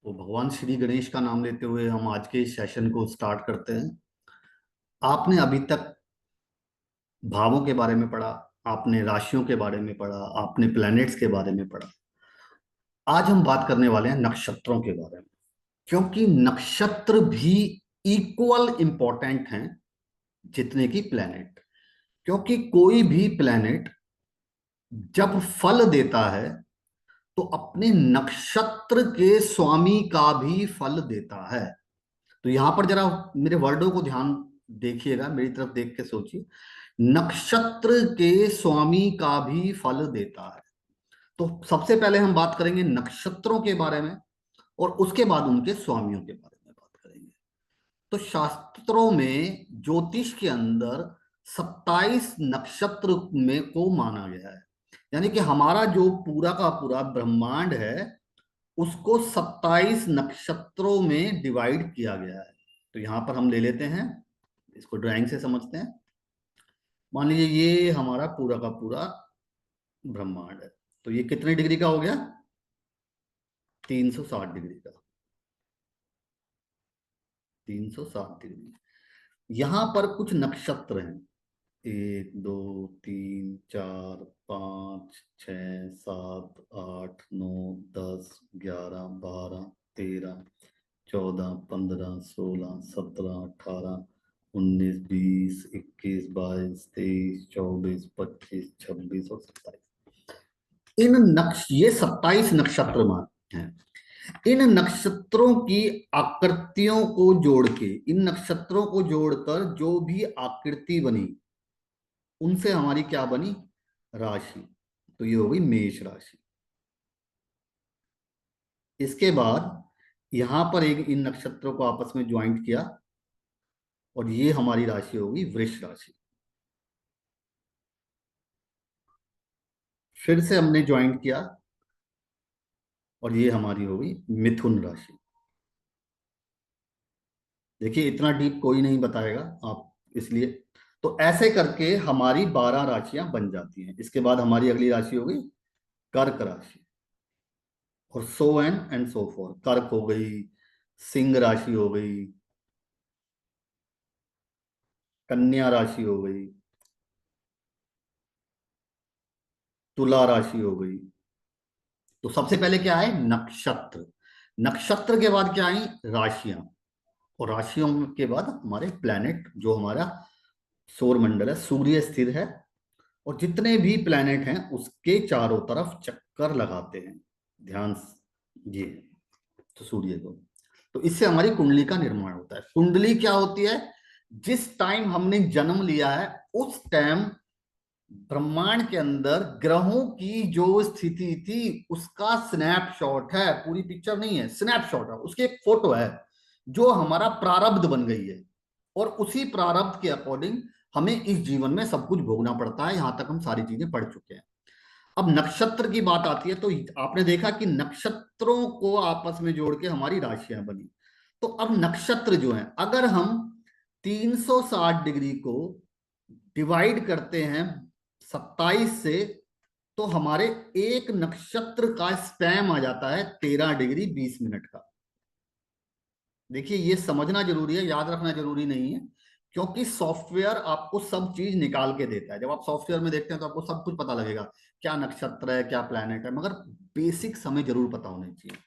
तो भगवान श्री गणेश का नाम लेते हुए हम आज के इस सेशन को स्टार्ट करते हैं। आपने अभी तक भावों के बारे में पढ़ा, आपने राशियों के बारे में पढ़ा, आपने प्लैनेट्स के बारे में पढ़ा। आज हम बात करने वाले हैं नक्षत्रों के बारे में, क्योंकि नक्षत्र भी इक्वल इंपॉर्टेंट हैं जितने की प्लैनेट। क्योंकि कोई भी प्लैनेट जब फल देता है तो अपने नक्षत्र के स्वामी का भी फल देता है। तो यहां पर जरा मेरे वर्डों को ध्यान देखिएगा, मेरी तरफ देख के सोचिए। नक्षत्र के स्वामी का भी फल देता है। तो सबसे पहले हम बात करेंगे नक्षत्रों के बारे में और उसके बाद उनके स्वामियों के बारे में बात करेंगे। तो शास्त्रों में ज्योतिष के अंदर 27 नक्षत्र में को माना गया है। यानी कि हमारा जो पूरा का पूरा ब्रह्मांड है उसको 27 नक्षत्रों में डिवाइड किया गया है। तो यहां पर हम ले लेते हैं, इसको ड्राइंग से समझते हैं। मान लीजिए ये हमारा पूरा का पूरा ब्रह्मांड है। तो ये कितने डिग्री का हो गया? 360 डिग्री का। 360 डिग्री। यहां पर कुछ नक्षत्र हैं, 1 2 3 4 5 6 7 8 9 10 11 12 13 14 15 16 17 18 19 20 21 22 23 24 25 26 27 ये 27 नक्षत्र मान हैं। इन नक्षत्रों की आकृतियों को जोड़ के, इन नक्षत्रों को जोड़कर जो भी आकृति बनी उनसे हमारी क्या बनी? राशि। तो ये हो गई मेष राशि। इसके बाद यहां पर एक इन नक्षत्रों को आपस में ज्वाइंट किया और ये हमारी राशि होगी वृष राशि। फिर से हमने ज्वाइंट किया और ये हमारी होगी मिथुन राशि। देखिए इतना डीप कोई नहीं बताएगा आप, इसलिए तो ऐसे करके हमारी 12 राशियां बन जाती हैं। इसके बाद हमारी अगली राशि होगी कर्क राशि, और सो एंड सो फॉर। कर्क हो गई, सिंह राशि हो गई, कन्या राशि हो गई, तुला राशि हो गई। तो सबसे पहले क्या है? नक्षत्र। नक्षत्र के बाद क्या आई? राशियां। और राशियों के बाद हमारे प्लैनेट, जो हमारा सौर मंडल है, सूर्य स्थिर है और जितने भी प्लैनेट हैं उसके चारों तरफ चक्कर लगाते हैं। ध्यान ये, तो सूर्य को, तो इससे हमारी कुंडली का निर्माण होता है। कुंडली क्या होती है? जिस टाइम हमने जन्म लिया है उस टाइम ब्रह्मांड के अंदर ग्रहों की जो स्थिति थी उसका स्नैपशॉट है, पूरी पिक्चर नहीं है, स्नैपशॉट है, उसकी एक फोटो है जो हमारा प्रारब्ध बन गई है। और उसी प्रारब्ध के अकॉर्डिंग हमें इस जीवन में सब कुछ भोगना पड़ता है। यहां तक हम सारी चीजें पढ़ चुके हैं। अब नक्षत्र की बात आती है तो आपने देखा कि नक्षत्रों को आपस में जोड़ के हमारी राशियां बनी। तो अब नक्षत्र जो है, अगर हम 360 डिग्री को डिवाइड करते हैं 27 से, तो हमारे एक नक्षत्र का स्पैम आ जाता है 13 डिग्री 20 मिनट का। देखिए ये समझना जरूरी है, याद रखना जरूरी नहीं है, क्योंकि सॉफ्टवेयर आपको सब चीज निकाल के देता है। जब आप सॉफ्टवेयर में देखते हैं तो आपको सब कुछ पता लगेगा, क्या नक्षत्र है, क्या प्लैनेट है, मगर बेसिक हमें जरूर पता होने चाहिए।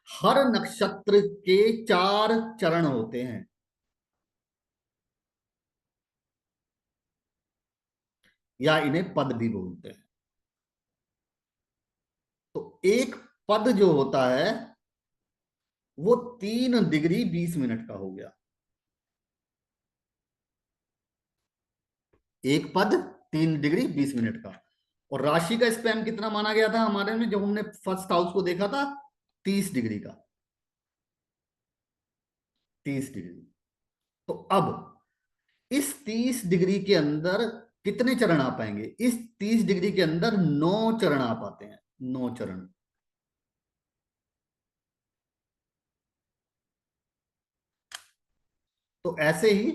हर नक्षत्र के 4 चरण होते हैं, या इन्हें पद भी बोलते हैं। तो एक पद जो होता है वो 3 डिग्री 20 मिनट का हो गया। एक पद 3 डिग्री 20 मिनट का। और राशि का स्पैन कितना माना गया था हमारे में जब हमने फर्स्ट हाउस को देखा था? 30 डिग्री का। 30 डिग्री। तो अब इस 30 डिग्री के अंदर कितने चरण आ पाएंगे? इस 30 डिग्री के अंदर 9 चरण आ पाते हैं। 9 चरण। तो ऐसे ही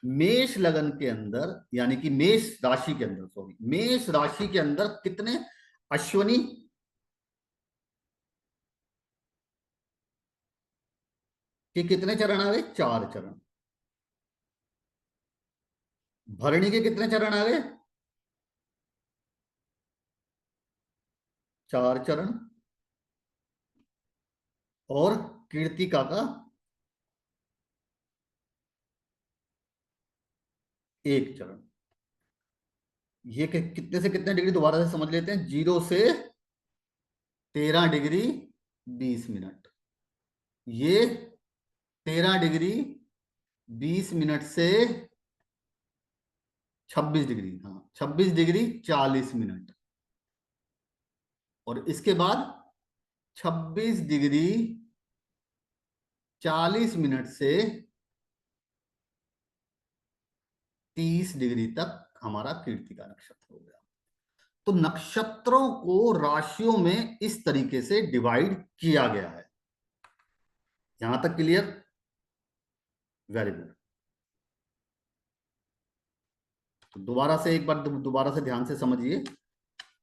मेष लगन के अंदर, यानी कि मेष राशि के अंदर, सॉरी, मेष राशि के अंदर कितने? अश्वनी, कि कितने चरण आ गए, 4 चरण। भरणी के कितने चरण आ गए, 4 चरण। और कीर्तिका का 1 चरण। ये कितने से कितने डिग्री दोबारा से समझ लेते हैं, 0 से 13 डिग्री 20 मिनट। ये 13 डिग्री 20 मिनट से 26 डिग्री, हाँ 26 डिग्री 40 मिनट। और इसके बाद 26 डिग्री 40 मिनट से 30 डिग्री तक हमारा कीर्तिका नक्षत्र हो गया। तो नक्षत्रों को राशियों में इस तरीके से डिवाइड किया गया है। यहां तक क्लियर? Very good. तो दोबारा से एक बार दोबारा से ध्यान से समझिए।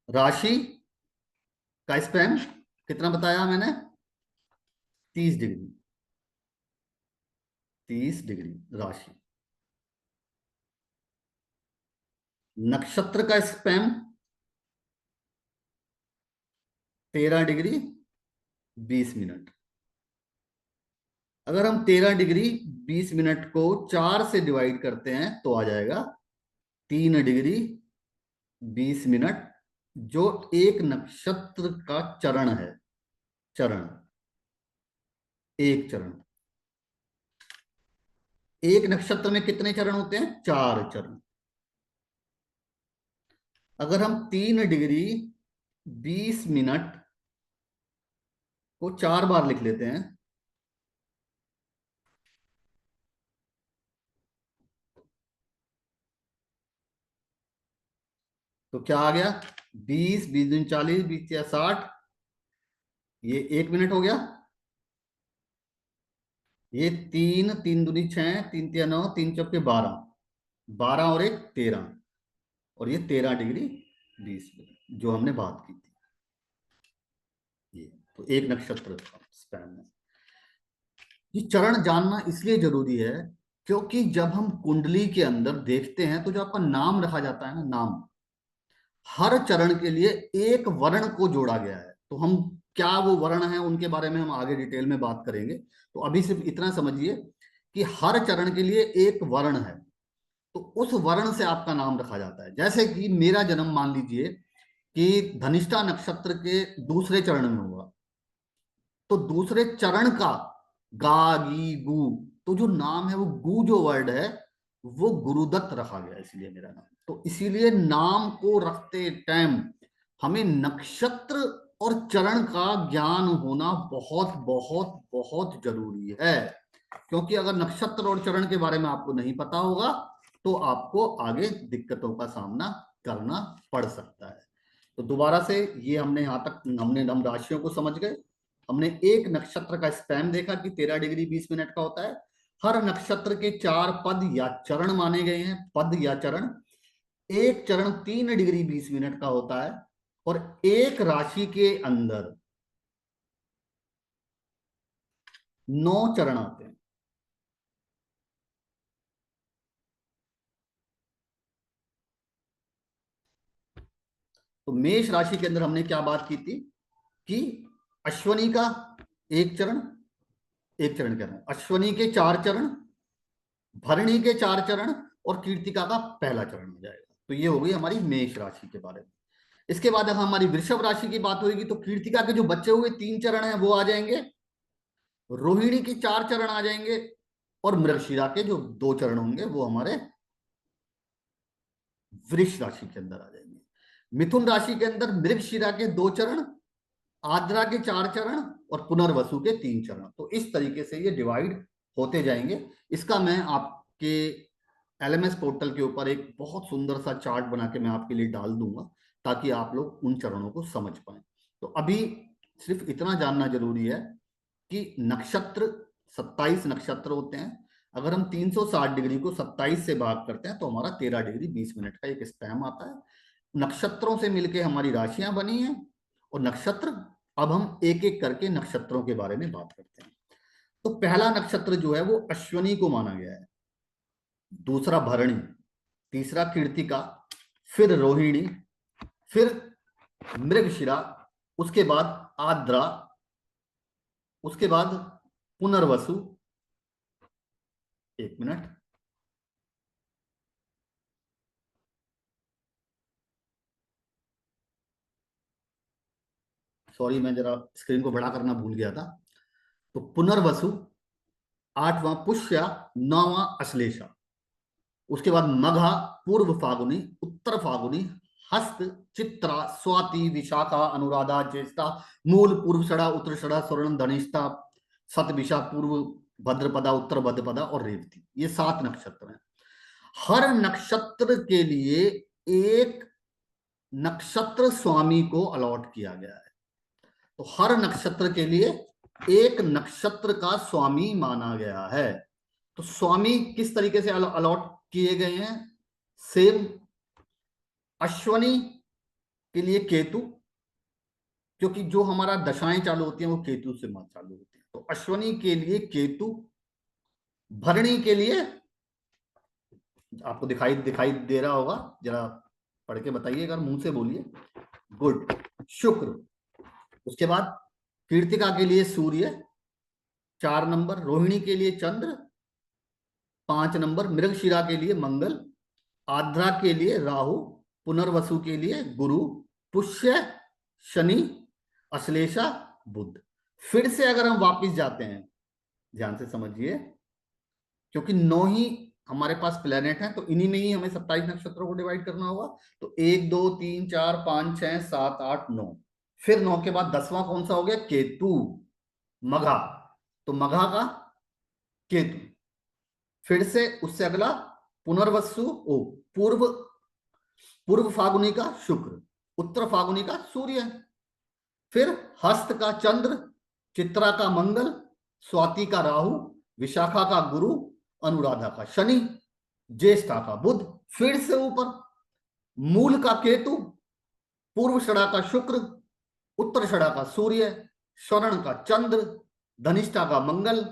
राशि का स्पैन कितना बताया मैंने, 30 डिग्री। 30 डिग्री राशि। नक्षत्र का स्पैन 13 डिग्री 20 मिनट। अगर हम 13 डिग्री 20 मिनट को 4 से डिवाइड करते हैं तो आ जाएगा 3 डिग्री 20 मिनट, जो एक नक्षत्र का चरण है। चरण, एक चरण। एक नक्षत्र में कितने चरण होते हैं, 4 चरण। अगर हम 3 डिग्री 20 मिनट को 4 बार लिख लेते हैं तो क्या आ गया, 20, 20 दूनी 40, 20 या 60, ये 1 मिनट हो गया। ये 3, 3 दूनी 6, 3 तिया 9, 3 चौके 12, 12 और 1 13, और ये 13 डिग्री 20 मिनट जो हमने बात की थी। ये तो एक नक्षत्र स्पैन में। ये चरण जानना इसलिए जरूरी है क्योंकि जब हम कुंडली के अंदर देखते हैं तो जो आपका नाम रखा जाता है ना, नाम, हर चरण के लिए एक वर्ण को जोड़ा गया है। तो हम क्या वो वर्ण है उनके बारे में हम आगे डिटेल में बात करेंगे। तो अभी सिर्फ इतना समझिए कि हर चरण के लिए एक वर्ण है, तो उस वर्ण से आपका नाम रखा जाता है। जैसे कि मेरा जन्म मान लीजिए कि धनिष्ठा नक्षत्र के दूसरे चरण में हुआ, तो दूसरे चरण का गा गी गु, तो जो नाम है वो गु जो वर्ड है वो गुरुदत्त रखा गया, इसलिए मेरा नाम। तो इसीलिए नाम को रखते टाइम हमें नक्षत्र और चरण का ज्ञान होना बहुत बहुत बहुत जरूरी है। क्योंकि अगर नक्षत्र और चरण के बारे में आपको नहीं पता होगा तो आपको आगे दिक्कतों का सामना करना पड़ सकता है। तो दोबारा से ये हमने यहां तक हम राशियों को समझ गए। हमने एक नक्षत्र का स्पैन देखा कि 13 डिग्री 20 मिनट का होता है। हर नक्षत्र के 4 पद या चरण माने गए हैं, पद या चरण। एक चरण 3 डिग्री 20 मिनट का होता है और एक राशि के अंदर 9 चरण आते हैं। तो मेष राशि के अंदर हमने क्या बात की थी कि अश्वनी का एक चरण, एक चरण कह रहा हूं, अश्वनी के 4 चरण, भरणी के 4 चरण और कीर्तिका का पहला चरण हो जाएगा। तो ये हो गई हमारी मेष राशि के बारे में। इसके बाद अगर हमारी वृषभ राशि की बात होगी तो कीर्तिका के जो बचे हुए 3 चरण हैं वो आ जाएंगे, रोहिणी के 4 चरण आ जाएंगे और मृगशिरा के जो 2 चरण होंगे वो हमारे वृष राशि के अंदर आ जाएंगे। मिथुन राशि के अंदर मृगशिरा के 2 चरण, आद्रा के 4 चरण और पुनर्वसु के 3 चरण। तो इस तरीके से ये डिवाइड होते जाएंगे। इसका मैं आपके एलएमएस पोर्टल के ऊपर एक बहुत सुंदर सा चार्ट बना के मैं आपके लिए डाल दूंगा ताकि आप लोग उन चरणों को समझ पाए। तो अभी सिर्फ इतना जानना जरूरी है कि नक्षत्र 27 नक्षत्र होते हैं। अगर हम 360 डिग्री को 27 से भाग करते हैं तो हमारा 13 डिग्री 20 मिनट का एक स्पैम आता है। नक्षत्रों से मिलके हमारी राशियां बनी हैं और नक्षत्र, अब हम एक एक करके नक्षत्रों के बारे में बात करते हैं। तो पहला नक्षत्र जो है वो अश्वनी को माना गया है, दूसरा भरणी, तीसरा कृत्तिका, फिर रोहिणी, फिर मृगशिरा, उसके बाद आद्रा, उसके बाद पुनर्वसु। एक मिनट, सॉरी मैं जरा स्क्रीन को बड़ा करना भूल गया था। तो पुनर्वसु, आठवां पुष्या, नौवां अश्लेषा, उसके बाद मघा, पूर्व फागुनी, उत्तर फागुनी, हस्त, चित्रा, स्वाति, विशाखा, अनुराधा, ज्येष्ठा, मूल, पूर्वषड़ा, उत्तरषड़ा, स्वर्ण, धनिष्ठा, शतभिषा, पूर्व भद्रपदा, उत्तर भद्रपदा और रेवती। ये 7 नक्षत्र हैं। हर नक्षत्र के लिए एक नक्षत्र स्वामी को अलॉट किया गया है। तो हर नक्षत्र के लिए एक नक्षत्र का स्वामी माना गया है। तो स्वामी किस तरीके से अलॉट किए गए हैं? सेम, अश्वनी के लिए केतु, क्योंकि जो हमारा दशाएं चालू होती हैं वो केतु से चालू होती है, तो अश्वनी के लिए केतु, भरणी के लिए आपको दिखाई दिखाई दे रहा होगा, जरा पढ़ के बताइए, अगर मुंह से बोलिए, गुड, शुक्र। उसके बाद कृत्तिका के लिए सूर्य 4 नंबर, रोहिणी के लिए चंद्र 5 नंबर, मृगशिरा के लिए मंगल, आद्रा के लिए राहु, पुनर्वसु के लिए गुरु, पुष्य शनि, अश्लेषा बुध। फिर से अगर हम वापस जाते हैं, ध्यान से समझिए, क्योंकि 9 ही हमारे पास प्लेनेट हैं, तो इन्हीं में ही हमें 27 नक्षत्रों को डिवाइड करना होगा। तो 1 2 3 4 5 6 7 8 9, फिर 9 के बाद 10वां कौन सा हो गया? केतु, मघा। तो मघा का केतु, फिर से उससे अगला पुनर्वसु, ओ पूर्व, पूर्व फागुनी का शुक्र, उत्तर फागुनी का सूर्य, फिर हस्त का चंद्र, चित्रा का मंगल, स्वाति का राहु, विशाखा का गुरु, अनुराधा का शनि, ज्येष्ठा का बुध, फिर से ऊपर मूल का केतु, पूर्व षड़ा का शुक्र, उत्तर षड़ा का सूर्य, स्वर्ण का चंद्र, धनिष्ठा का मंगल,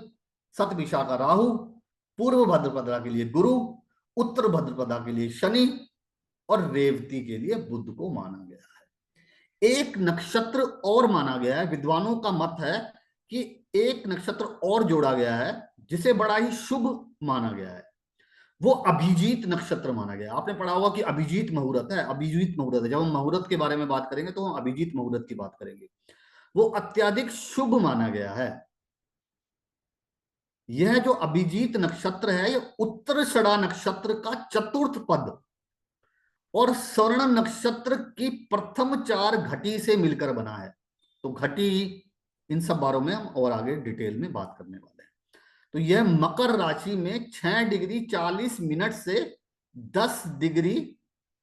शतभिषा का राहु, पूर्व भद्रपदा के लिए गुरु, उत्तर भद्रपदा के लिए शनि और रेवती के लिए बुध को माना गया है। एक नक्षत्र और माना गया है, विद्वानों का मत है कि एक नक्षत्र और जोड़ा गया है जिसे बड़ा ही शुभ माना गया है, वो अभिजीत नक्षत्र माना गया। आपने पढ़ा होगा कि अभिजीत मुहूर्त है, अभिजीत मुहूर्त है। जब हम मुहूर्त के बारे में बात करेंगे तो हम अभिजीत मुहूर्त की बात करेंगे। वो अत्यधिक शुभ माना गया है। यह जो अभिजीत नक्षत्र है, ये उत्तरषड़ा नक्षत्र का चतुर्थ पद और स्वर्ण नक्षत्र की प्रथम 4 घटी से मिलकर बना है। तो घटी, इन सब बारों में हम और आगे डिटेल में बात करने वाले हैं। तो यह मकर राशि में 6 डिग्री 40 मिनट से 10 डिग्री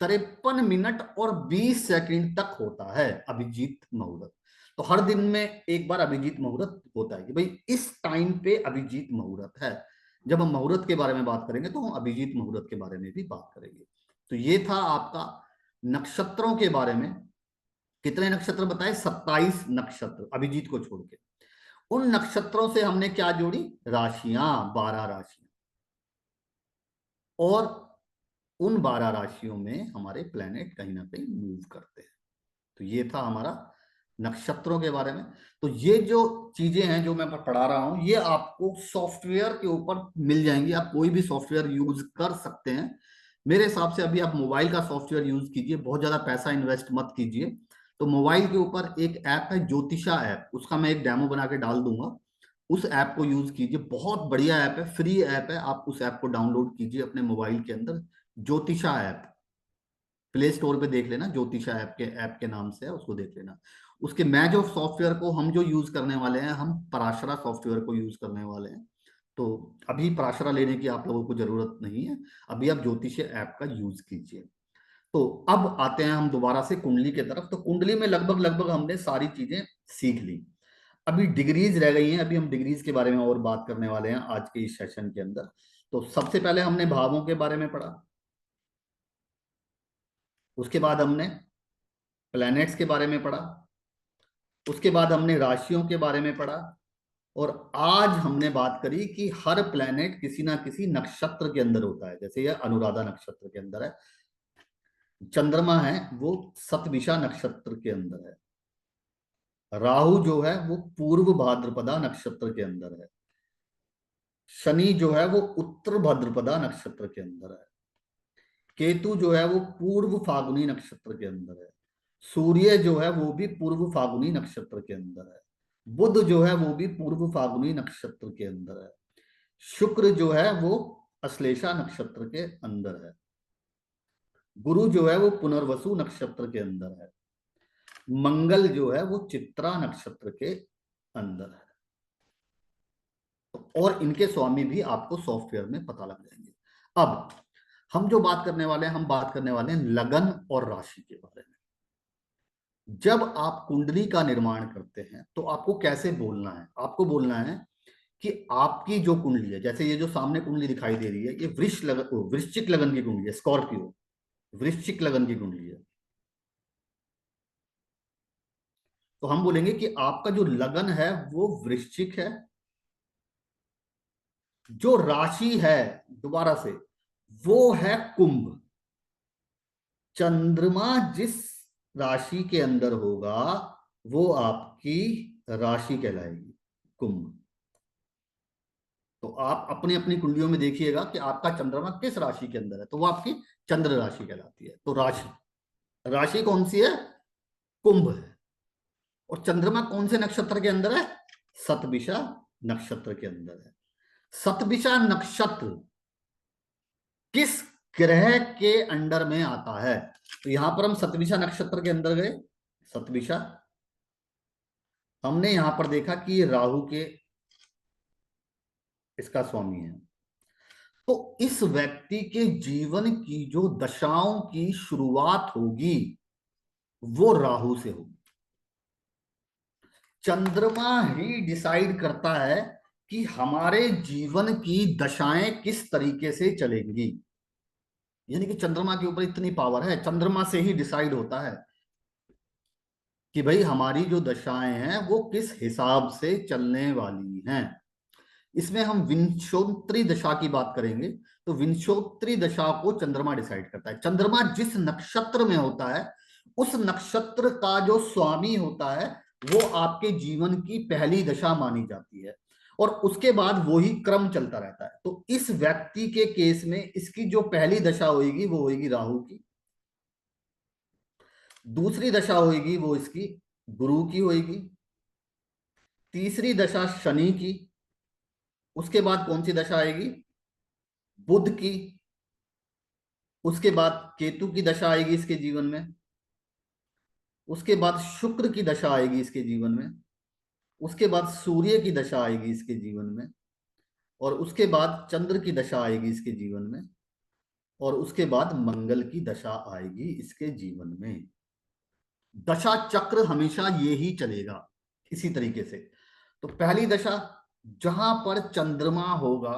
53 मिनट और 20 सेकंड तक होता है अभिजीत मुहूर्त। तो हर दिन में एक बार अभिजीत मुहूर्त होता है कि भाई इस टाइम पे अभिजीत मुहूर्त है। जब हम मुहूर्त के बारे में बात करेंगे तो हम अभिजीत मुहूर्त के बारे में भी बात करेंगे। तो ये था आपका नक्षत्रों के बारे में। कितने नक्षत्र बताए? 27 नक्षत्र अभिजीत को छोड़ के। उन नक्षत्रों से हमने क्या जोड़ी? राशियां, 12 राशियां, और उन 12 राशियों में हमारे प्लेनेट कहीं ना कहीं मूव करते हैं। तो ये था हमारा नक्षत्रों के बारे में। तो ये जो चीजें हैं जो मैं पढ़ा रहा हूं, ये आपको सॉफ्टवेयर के ऊपर मिल जाएंगी। आप कोई भी सॉफ्टवेयर यूज कर सकते हैं। मेरे हिसाब से अभी आप मोबाइल का सॉफ्टवेयर यूज कीजिए, बहुत ज्यादा पैसा इन्वेस्ट मत कीजिए। तो मोबाइल के ऊपर एक ऐप है ज्योतिषा ऐप, उसका मैं एक डेमो बना के डाल दूंगा। उस ऐप को यूज कीजिए, बहुत बढ़िया ऐप है, फ्री ऐप है। आप उस ऐप को डाउनलोड कीजिए अपने मोबाइल के अंदर, ज्योतिषा ऐप। प्ले स्टोर पे देख लेना, ज्योतिषा ऐप के नाम से है, उसको देख लेना। उसके मैं जो सॉफ्टवेयर को हम जो यूज करने वाले हैं, हम पराशरा सॉफ्टवेयर को यूज करने वाले हैं। तो अभी पराशरा लेने की आप लोगों को जरूरत नहीं है, अभी आप ज्योतिष ऐप का यूज कीजिए। तो अब आते हैं हम दोबारा से कुंडली के तरफ। तो कुंडली में लगभग लगभग हमने सारी चीजें सीख ली। अभी डिग्रीज रह गई हैं, अभी हम डिग्रीज के बारे में और बात करने वाले हैं आज के इस सेशन के अंदर। तो सबसे पहले हमने भावों के बारे में पढ़ा, उसके बाद हमने प्लैनेट्स के बारे में पढ़ा, उसके बाद हमने राशियों के बारे में पढ़ा, और आज हमने बात करी कि हर प्लेनेट किसी ना किसी नक्षत्र के अंदर होता है, जैसे यह अनुराधा नक्षत्र के अंदर है। चंद्रमा है वो सतभिषा नक्षत्र के अंदर है। राहु जो है वो पूर्व भाद्रपदा नक्षत्र के अंदर है। शनि जो है वो उत्तर भाद्रपदा नक्षत्र के अंदर है। केतु जो है वो पूर्व फाल्गुनी नक्षत्र के अंदर है। सूर्य जो है वो भी पूर्व फाल्गुनी नक्षत्र के अंदर है। बुध जो है वो भी पूर्व फाल्गुनी नक्षत्र के अंदर है। शुक्र जो है वो अश्लेषा नक्षत्र के अंदर है। गुरु जो है वो पुनर्वसु नक्षत्र के अंदर है। मंगल जो है वो चित्रा नक्षत्र के अंदर है। और इनके स्वामी भी आपको सॉफ्टवेयर में पता लग जाएंगे। अब हम जो बात करने वाले हैं, हम बात करने वाले हैं लगन और राशि के बारे में। जब आप कुंडली का निर्माण करते हैं तो आपको कैसे बोलना है? आपको बोलना है कि आपकी जो कुंडली है, जैसे ये जो सामने कुंडली दिखाई दे रही है, ये वृश्चिक लगन की कुंडली है, स्कॉर्पियो वृश्चिक लगन की कुंडली है। तो हम बोलेंगे कि आपका जो लगन है वो वृश्चिक है। जो राशि है, दोबारा से, वो है कुंभ। चंद्रमा जिस राशि के अंदर होगा वो आपकी राशि कहलाएगी, कुंभ। तो आप अपनी अपनी कुंडलियों में देखिएगा कि आपका चंद्रमा किस राशि के अंदर है, तो वो आपकी चंद्र राशि कहलाती है। तो राशि राशि कौन सी है? कुंभ है। और चंद्रमा कौन से नक्षत्र के अंदर है? सतभिषा नक्षत्र के अंदर है। सतभिषा नक्षत्र किस ग्रह के अंडर में आता है? तो यहां पर हम सतभिषा नक्षत्र के अंदर गए। सतभिषा हमने यहां पर देखा कि ये राहु के इसका स्वामी है। तो इस व्यक्ति के जीवन की जो दशाओं की शुरुआत होगी वो राहु से होगी। चंद्रमा ही डिसाइड करता है कि हमारे जीवन की दशाएं किस तरीके से चलेंगी। यानी कि चंद्रमा के ऊपर इतनी पावर है, चंद्रमा से ही डिसाइड होता है कि भाई हमारी जो दशाएं हैं वो किस हिसाब से चलने वाली हैं। इसमें हम विंशोत्तरी दशा की बात करेंगे। तो विंशोत्तरी दशा को चंद्रमा डिसाइड करता है। चंद्रमा जिस नक्षत्र में होता है उस नक्षत्र का जो स्वामी होता है वो आपके जीवन की पहली दशा मानी जाती है, और उसके बाद वही क्रम चलता रहता है। तो इस व्यक्ति के केस में इसकी जो पहली दशा होगी वो होगी राहु की। दूसरी दशा होगी वो इसकी गुरु की होगी। तीसरी दशा शनि की। उसके बाद कौन सी दशा आएगी? बुध की। उसके बाद केतु की दशा आएगी इसके जीवन में। उसके बाद शुक्र की दशा आएगी इसके जीवन में। उसके बाद सूर्य की दशा आएगी इसके जीवन में। और उसके बाद चंद्र की दशा आएगी इसके जीवन में। और उसके बाद मंगल की दशा आएगी इसके जीवन में। दशा चक्र हमेशा ये ही चलेगा इसी तरीके से। तो पहली दशा, जहां पर चंद्रमा होगा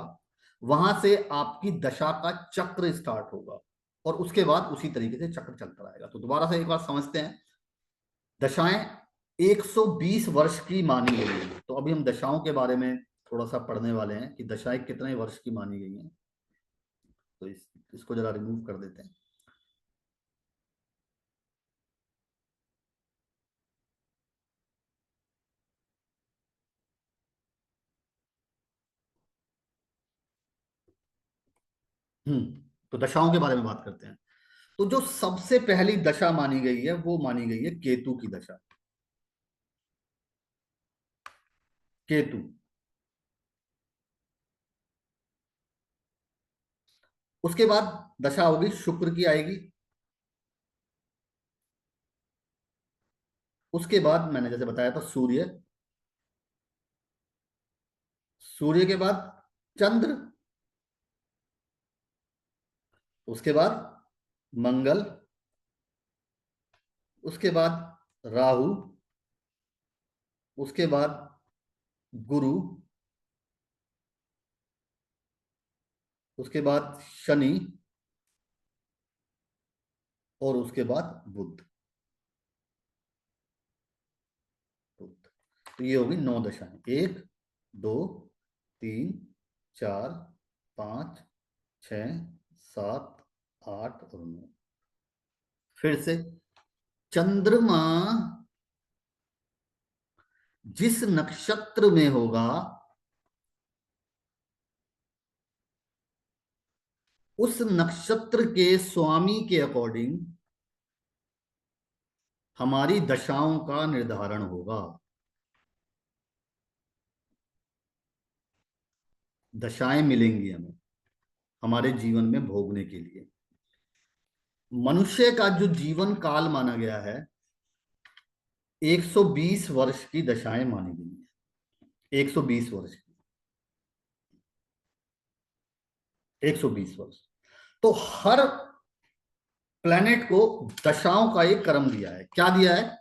वहां से आपकी दशा का चक्र स्टार्ट होगा, और उसके बाद उसी तरीके से चक्र चलता रहेगा। तो दोबारा से एक बार समझते हैं। दशाएं 120 वर्ष की मानी गई है। तो अभी हम दशाओं के बारे में थोड़ा सा पढ़ने वाले हैं कि दशाएं कितने वर्ष की मानी गई हैं। तो इसको जरा रिमूव कर देते हैं। तो दशाओं के बारे में बात करते हैं। तो जो सबसे पहली दशा मानी गई है वो मानी गई है केतु की दशा। केतु। उसके बाद दशा होगी शुक्र की आएगी। उसके बाद मैंने जैसे बताया था सूर्य। सूर्य के बाद चंद्र। उसके बाद मंगल। उसके बाद राहु। उसके बाद गुरु। उसके बाद शनि। और उसके बाद बुध। बुध। तो ये होगी 9 दशाएं। 1 दो, तीन, चार, पाँच, छ, सात, आठ और नौ। फिर से, चंद्रमा जिस नक्षत्र में होगा उस नक्षत्र के स्वामी के अकॉर्डिंग हमारी दशाओं का निर्धारण होगा। दशाएं मिलेंगी हमें हमारे जीवन में भोगने के लिए। मनुष्य का जो जीवन काल माना गया है 120 वर्ष की दशाएं मानी गई है। 120 वर्ष की, 120 वर्ष। तो हर प्लेनेट को दशाओं का एक क्रम दिया है। क्या दिया है?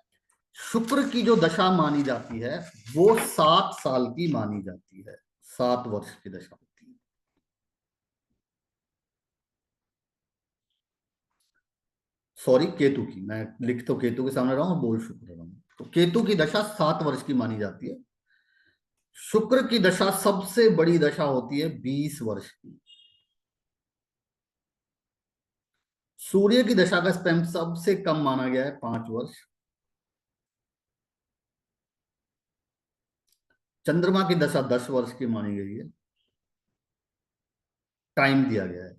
शुक्र की जो दशा मानी जाती है वो 7 साल की मानी जाती है। 7 वर्ष की दशा होती है। सॉरी, केतु की, मैं लिख तो केतु के सामने रहा हूं और बोल शुक्र रहा हूं। तो केतु की दशा 7 वर्ष की मानी जाती है। शुक्र की दशा सबसे बड़ी दशा होती है 20 वर्ष की। सूर्य की दशा का स्पैम सबसे कम माना गया है 5 वर्ष। चंद्रमा की दशा 10 वर्ष की मानी गई है, टाइम दिया गया है।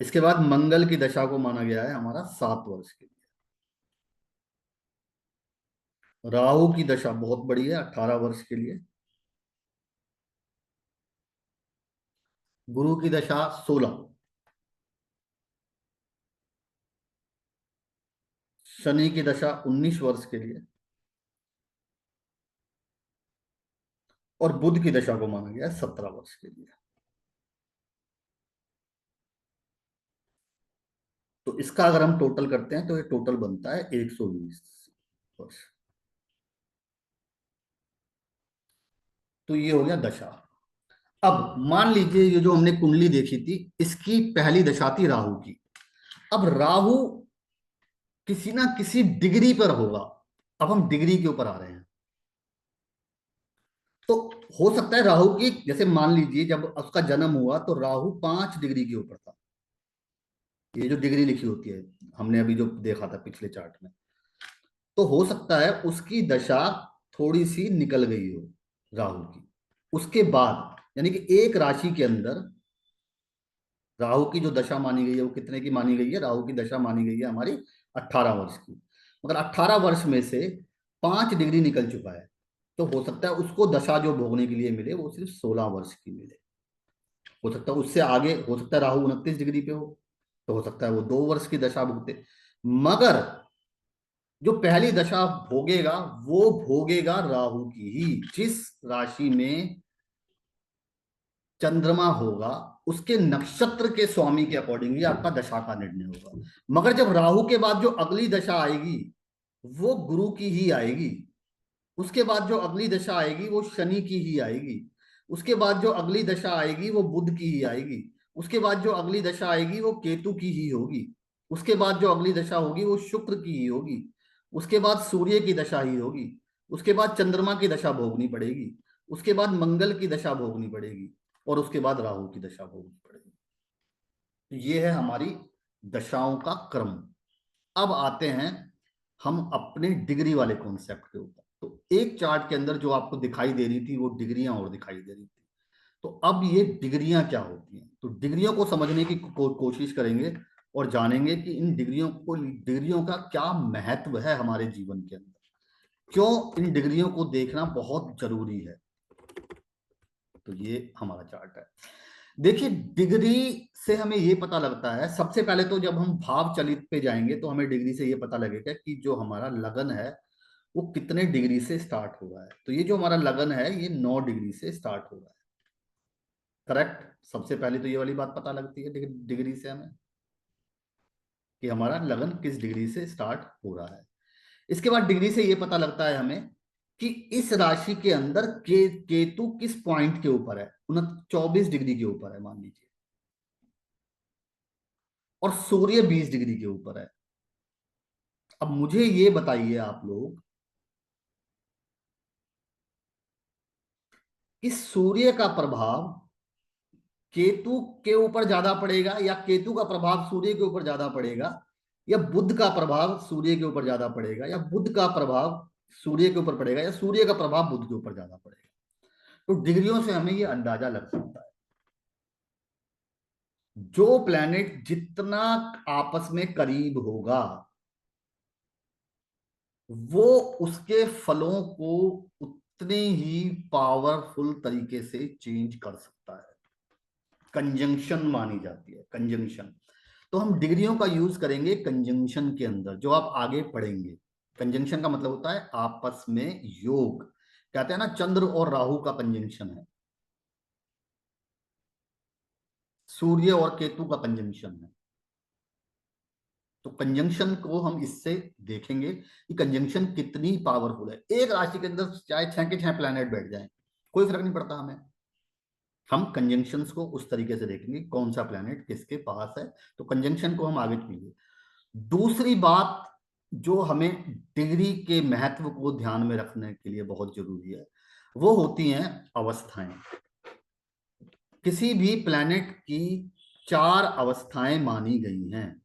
इसके बाद मंगल की दशा को माना गया है हमारा 7 वर्ष के लिए। राहु की दशा बहुत बड़ी है, 18 वर्ष के लिए। गुरु की दशा 16। शनि की दशा 19 वर्ष के लिए। और बुध की दशा को माना गया है 17 वर्ष के लिए। तो इसका अगर हम टोटल करते हैं तो ये टोटल बनता है 120 वर्ष। तो ये हो गया दशा। अब मान लीजिए ये जो हमने कुंडली देखी थी इसकी पहली दशा थी राहु की। अब राहु किसी ना किसी डिग्री पर होगा। अब हम डिग्री के ऊपर आ रहे हैं। तो हो सकता है राहु की, जैसे मान लीजिए जब उसका जन्म हुआ तो राहु 5 डिग्री के ऊपर था। ये जो डिग्री लिखी होती है हमने अभी जो देखा था पिछले चार्ट में। तो हो सकता है उसकी दशा थोड़ी सी निकल गई हो राहु की। उसके बाद यानी कि एक राशि के अंदर राहु की जो दशा मानी गई है वो कितने की मानी गई है? राहु की दशा मानी गई है हमारी 18 वर्ष की। मगर 18 वर्ष में से 5 डिग्री निकल चुका है। तो हो सकता है उसको दशा जो भोगने के लिए मिले वो सिर्फ 16 वर्ष की मिले। हो सकता है उससे आगे, हो सकता है राहु 29 डिग्री पे हो तो हो सकता है वो 2 वर्ष की दशा भुगते। मगर जो पहली दशा भोगेगा वो भोगेगा राहु की ही। जिस राशि में चंद्रमा होगा उसके नक्षत्र के स्वामी के अकॉर्डिंग ही आपका दशा का निर्णय होगा। मगर जब राहु के बाद जो अगली दशा आएगी वो गुरु की ही आएगी। उसके बाद जो अगली दशा आएगी वो शनि की ही आएगी। उसके बाद जो अगली दशा आएगी वो बुध की ही आएगी। उसके बाद जो अगली दशा आएगी वो केतु की ही होगी। उसके बाद जो अगली दशा होगी वो शुक्र की ही होगी। उसके बाद सूर्य की दशा ही होगी। उसके बाद चंद्रमा की दशा भोगनी पड़ेगी। उसके बाद मंगल की दशा भोगनी पड़ेगी। और उसके बाद राहु की दशा भोगनी पड़ेगी। तो ये है हमारी दशाओं का क्रम। अब आते हैं हम अपने डिग्री वाले कॉन्सेप्ट के ऊपर। तो एक चार्ट के अंदर जो आपको दिखाई दे रही थी वो डिग्रियां और दिखाई दे रही थी। तो अब ये डिग्रियां क्या होती हैं? तो डिग्रियों को समझने की कोशिश करेंगे और जानेंगे कि इन डिग्रियों का क्या महत्व है हमारे जीवन के अंदर। क्यों इन डिग्रियों को देखना बहुत जरूरी है। तो ये हमारा चार्ट है। देखिए, डिग्री से हमें ये पता लगता है, सबसे पहले तो जब हम भाव चलित पे जाएंगे तो हमें डिग्री से ये पता लगेगा कि जो हमारा लगन है वो कितने डिग्री से स्टार्ट हो रहा है। तो ये जो हमारा लगन है ये 9 डिग्री से स्टार्ट हो रहा है। करेक्ट। सबसे पहले तो ये वाली बात पता लगती है डिग्री से हमें कि हमारा लगन किस डिग्री से स्टार्ट हो रहा है। इसके बाद डिग्री से ये पता लगता है हमें कि इस राशि के अंदर केतु किस पॉइंट के ऊपर है। 24 डिग्री के ऊपर है मान लीजिए। और सूर्य 20 डिग्री के ऊपर है। अब मुझे ये बताइए आप लोग कि सूर्य का प्रभाव केतु के ऊपर ज्यादा पड़ेगा, या केतु का प्रभाव सूर्य के ऊपर ज्यादा पड़ेगा, या बुध का प्रभाव सूर्य के ऊपर ज्यादा पड़ेगा, या बुध का प्रभाव सूर्य के ऊपर पड़ेगा, या सूर्य का प्रभाव बुध के ऊपर ज्यादा पड़ेगा। तो डिग्रियों से हमें ये अंदाजा लग सकता है। जो प्लैनेट जितना आपस में करीब होगा वो उसके फलों को उतने ही पावरफुल तरीके से चेंज कर सकता है। कंजंक्शन मानी जाती है, कंजंक्शन। तो हम डिग्रियों का यूज करेंगे कंजंक्शन के अंदर, जो आप आगे पढ़ेंगे। कंजंक्शन का मतलब होता है आपस में योग। कहते हैं ना, चंद्र और राहु का कंजंक्शन है, सूर्य और केतु का कंजंक्शन है। तो कंजंक्शन को हम इससे देखेंगे कि कंजंक्शन कितनी पावरफुल है। एक राशि के अंदर चाहे 6 के 6 प्लैनेट बैठ जाएं, कोई फर्क नहीं पड़ता हमें। हम कंजंक्शंस को उस तरीके से देखेंगे, कौन सा प्लैनेट किसके पास है। तो कंजंक्शन को हम आगे चलेंगे। दूसरी बात जो हमें डिग्री के महत्व को ध्यान में रखने के लिए बहुत जरूरी है, वो होती हैं अवस्थाएं। किसी भी प्लैनेट की 4 अवस्थाएं मानी गई हैं।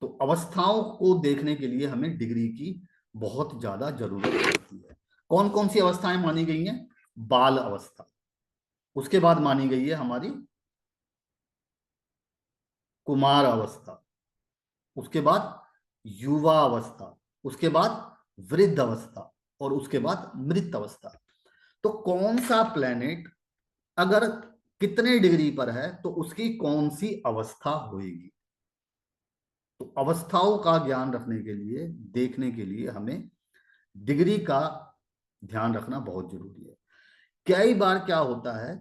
तो अवस्थाओं को देखने के लिए हमें डिग्री की बहुत ज्यादा जरूरत होती है। कौन कौन सी अवस्थाएं मानी गई हैं? बाल अवस्था, उसके बाद मानी गई है हमारी कुमार अवस्था, उसके बाद युवा अवस्था, उसके बाद वृद्ध अवस्था, और उसके बाद मृत अवस्था। तो कौन सा प्लेनेट अगर कितने डिग्री पर है तो उसकी कौन सी अवस्था होगी। तो अवस्थाओं का ज्ञान रखने के लिए, देखने के लिए हमें डिग्री का ध्यान रखना बहुत जरूरी है। कई बार क्या होता है,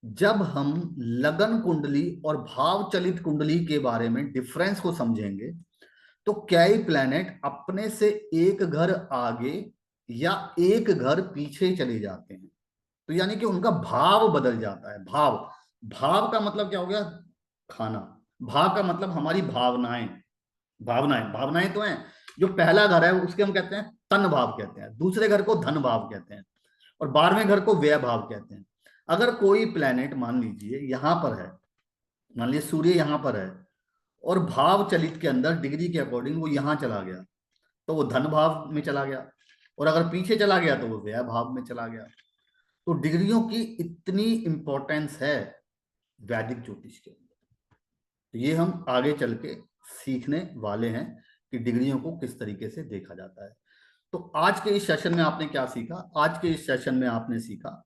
जब हम लगन कुंडली और भाव चलित कुंडली के बारे में डिफरेंस को समझेंगे, तो कई प्लैनेट अपने से एक घर आगे या एक घर पीछे चले जाते हैं। तो यानी कि उनका भाव बदल जाता है। भाव, भाव का मतलब क्या हो गया? खाना। भाव का मतलब हमारी भावनाएं। भावनाएं, भावनाएं तो हैं। जो पहला घर है उसके हम कहते हैं तन भाव कहते हैं, दूसरे घर को धन भाव कहते हैं, और 12वें घर को व्यय भाव कहते हैं। अगर कोई प्लेनेट मान लीजिए यहां पर है, मान लीजिए सूर्य यहां पर है, और भाव चलित के अंदर डिग्री के अकॉर्डिंग वो यहां चला गया, तो वो धन भाव में चला गया, और अगर पीछे चला गया तो वो व्यय भाव में चला गया। तो डिग्रियों की इतनी इंपॉर्टेंस है वैदिक ज्योतिष के अंदर। तो ये हम आगे चल के सीखने वाले हैं कि डिग्रियों को किस तरीके से देखा जाता है। तो आज के इस सेशन में आपने क्या सीखा? आज के इस सेशन में आपने सीखा,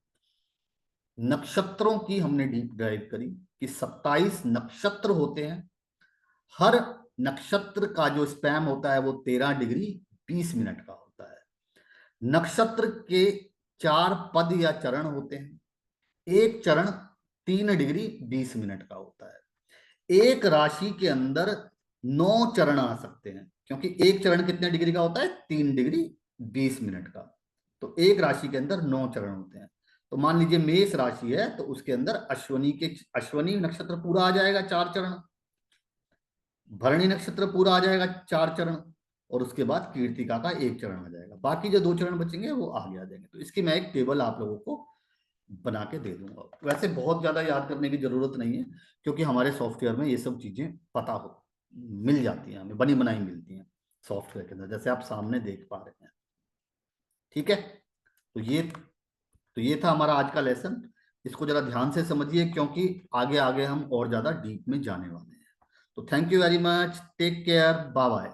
नक्षत्रों की हमने डीप डाइव करी कि 27 नक्षत्र होते हैं। हर नक्षत्र का जो स्पैम होता है वो 13 डिग्री 20 मिनट का होता है। नक्षत्र के 4 पद या चरण होते हैं। एक चरण 3 डिग्री 20 मिनट का होता है। एक राशि के अंदर 9 चरण आ सकते हैं, क्योंकि एक चरण कितने डिग्री का होता है? 3 डिग्री 20 मिनट का। तो एक राशि के अंदर 9 चरण होते हैं। तो मान लीजिए मेष राशि है, तो उसके अंदर अश्वनी नक्षत्र पूरा आ जाएगा 4 चरण, भरणी नक्षत्र पूरा आ जाएगा 4 चरण, और उसके बाद कीर्तिका का 1 चरण आ जाएगा। बाकी जो 2 चरण बचेंगे वो आगे आ जाएंगे। तो इसकी मैं एक टेबल आप लोगों को बना के दे दूंगा। वैसे बहुत ज्यादा याद करने की जरूरत नहीं है, क्योंकि हमारे सॉफ्टवेयर में ये सब चीजें पता हो मिल जाती हैं, हमें बनी बनाई मिलती हैं सॉफ्टवेयर के अंदर, जैसे आप सामने देख पा रहे हैं। ठीक है, तो ये था हमारा आज का लेसन। इसको जरा ध्यान से समझिए, क्योंकि आगे आगे हम और ज्यादा डीप में जाने वाले हैं। तो thank you very much, take care, bye bye.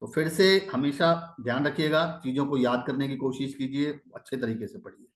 तो फिर से हमेशा ध्यान रखिएगा, चीजों को याद करने की कोशिश कीजिए, अच्छे तरीके से पढ़िए।